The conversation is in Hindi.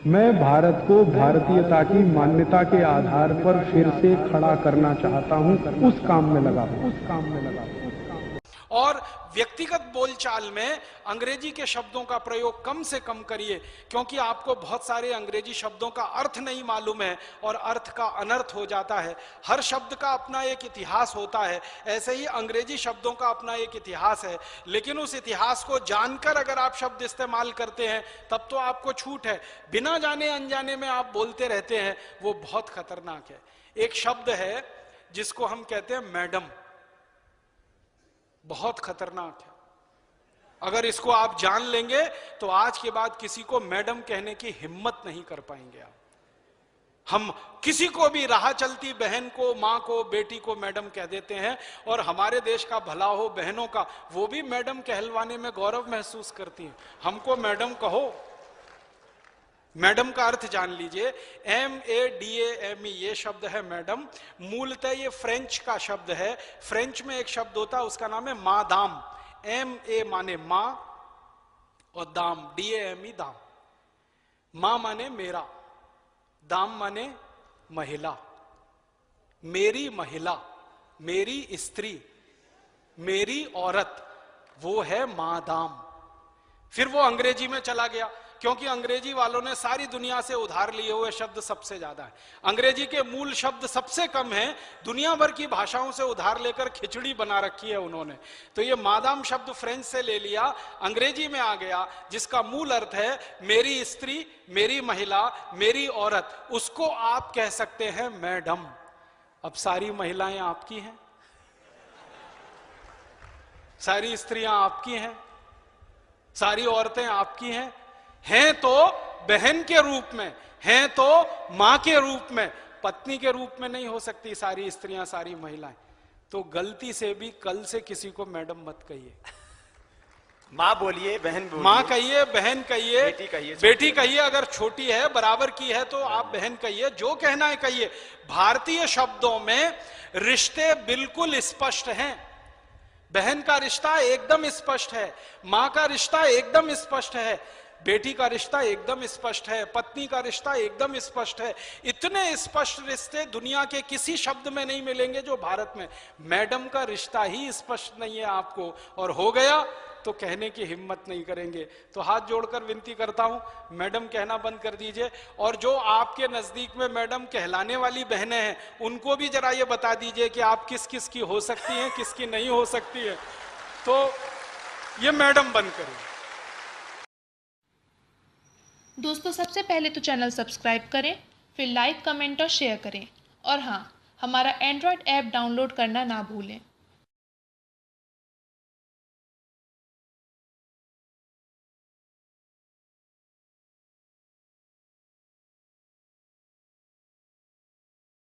मैं भारत को भारतीयता की मान्यता के आधार पर फिर से खड़ा करना चाहता हूं, उस काम में लगा हूं। और व्यक्तिगत बोलचाल में अंग्रेजी के शब्दों का प्रयोग कम से कम करिए, क्योंकि आपको बहुत सारे अंग्रेजी शब्दों का अर्थ नहीं मालूम है और अर्थ का अनर्थ हो जाता है। हर शब्द का अपना एक इतिहास होता है, ऐसे ही अंग्रेजी शब्दों का अपना एक इतिहास है, लेकिन उस इतिहास को जानकर अगर आप शब्द इस्तेमाल करते हैं तब तो आपको छूट है। बिना जाने अनजाने में आप बोलते रहते हैं, वो बहुत खतरनाक है। एक शब्द है जिसको हम कहते हैं मैडम, बहुत खतरनाक है। अगर इसको आप जान लेंगे तो आज के बाद किसी को मैडम कहने की हिम्मत नहीं कर पाएंगे आप। हम किसी को भी राह चलती बहन को, मां को, बेटी को मैडम कह देते हैं, और हमारे देश का भला हो बहनों का, वो भी मैडम कहलवाने में गौरव महसूस करती हैं। हमको मैडम कहो। मैडम का अर्थ जान लीजिए, MADAME ये शब्द है मैडम। मूलतः ये फ्रेंच का शब्द है। फ्रेंच में एक शब्द होता है, उसका नाम है मादाम। MA माने मां और दाम DAME दाम। मां माने मेरा, दाम माने महिला। मेरी महिला, मेरी स्त्री, मेरी औरत, वो है मादाम। फिर वो अंग्रेजी में चला गया, क्योंकि अंग्रेजी वालों ने सारी दुनिया से उधार लिए हुए शब्द सबसे ज्यादा है। अंग्रेजी के मूल शब्द सबसे कम हैं, दुनिया भर की भाषाओं से उधार लेकर खिचड़ी बना रखी है उन्होंने। तो ये मादाम शब्द फ्रेंच से ले लिया, अंग्रेजी में आ गया, जिसका मूल अर्थ है मेरी स्त्री, मेरी महिला, मेरी औरत। उसको आप कह सकते हैं मैडम। अब सारी महिलाएं आपकी हैं, सारी स्त्रियां आपकी हैं, सारी औरतें आपकी हैं तो बहन के रूप में, हैं तो मां के रूप में, पत्नी के रूप में नहीं हो सकती सारी स्त्रियां, सारी महिलाएं। तो गलती से भी कल से किसी को मैडम मत कहिए। मां बोलिए, बहन बोलिए, मां कहिए, बहन कहिए, बेटी कहिए। अगर छोटी है, बराबर की है, तो आप बहन कहिए, जो कहना है कहिए। भारतीय शब्दों में रिश्ते बिल्कुल स्पष्ट हैं। बहन का रिश्ता एकदम स्पष्ट है, मां का रिश्ता एकदम स्पष्ट है, बेटी का रिश्ता एकदम स्पष्ट है, पत्नी का रिश्ता एकदम स्पष्ट है। इतने स्पष्ट रिश्ते दुनिया के किसी शब्द में नहीं मिलेंगे जो भारत में। मैडम का रिश्ता ही स्पष्ट नहीं है आपको, और हो गया तो कहने की हिम्मत नहीं करेंगे। तो हाथ जोड़कर विनती करता हूं, मैडम कहना बंद कर दीजिए। और जो आपके नजदीक में मैडम कहलाने वाली बहनें हैं, उनको भी जरा ये बता दीजिए कि आप किस किस की हो सकती हैं, किसकी नहीं हो सकती है। तो ये मैडम बंद करें। दोस्तों, सबसे पहले तो चैनल सब्सक्राइब करें, फिर लाइक, कमेंट और शेयर करें। और हाँ, हमारा एंड्रॉयड ऐप डाउनलोड करना ना भूलें।